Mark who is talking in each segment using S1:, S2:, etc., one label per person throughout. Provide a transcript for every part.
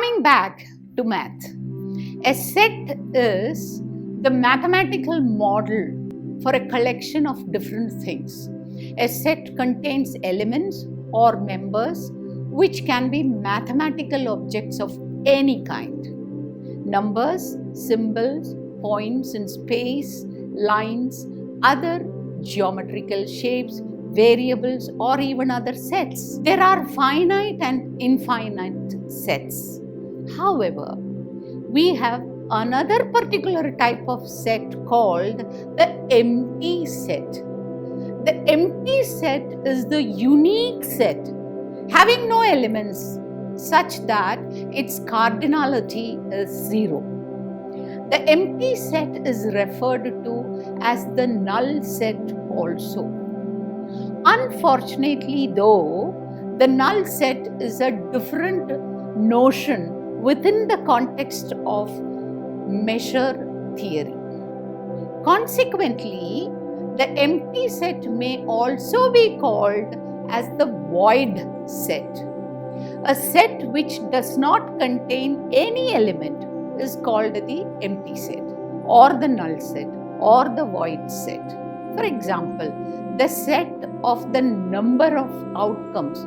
S1: Coming back to math, a set is the mathematical model for a collection of different things. A set contains elements or members which can be mathematical objects of any kind. Numbers, symbols, points in space, lines, other geometrical shapes, variables, or even other sets. There are finite and infinite sets. However, we have another particular type of set called the empty set. The empty set is the unique set having no elements such that its cardinality is zero. The empty set is referred to as the null set also. Unfortunately, though, the null set is a different notion within the context of measure theory. Consequently, the empty set may also be called as the void set. A set which does not contain any element is called the empty set or the null set or the void set. For example, the set of the number of outcomes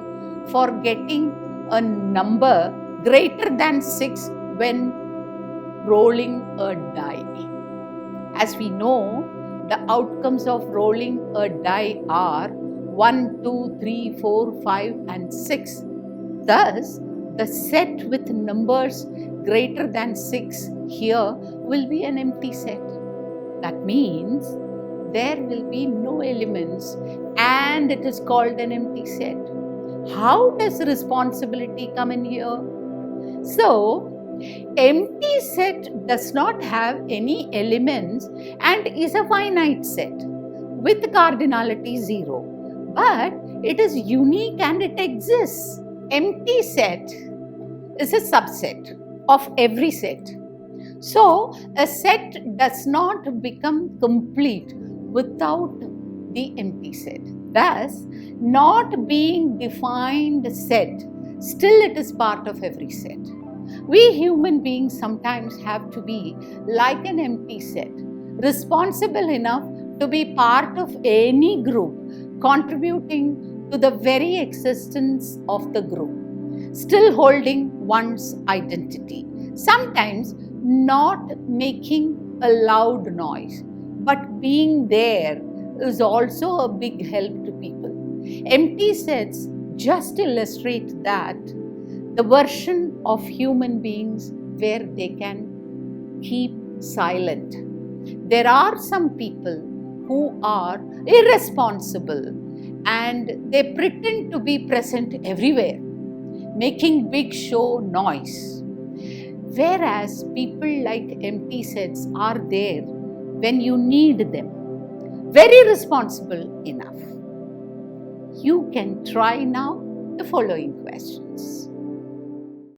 S1: for getting a number greater than 6 when rolling a die. As we know, the outcomes of rolling a die are 1, 2, 3, 4, 5 and 6. Thus, the set with numbers greater than 6 here will be an empty set. That means there will be no elements and it is called an empty set. How does responsibility come in here? So, empty set does not have any elements and is a finite set with cardinality 0. But it is unique and it exists. Empty set is a subset of every set. So, a set does not become complete without the empty set. Thus, not being defined set, still it is part of every set. We human beings sometimes have to be like an empty set, responsible enough to be part of any group, contributing to the very existence of the group, still holding one's identity. Sometimes not making a loud noise, but being there is also a big help to people. Empty sets just illustrate that the version of human beings where they can keep silent. There are some people who are irresponsible and they pretend to be present everywhere, making big show noise. Whereas people like empty sets are there when you need them, very responsible enough. You can try now the following questions.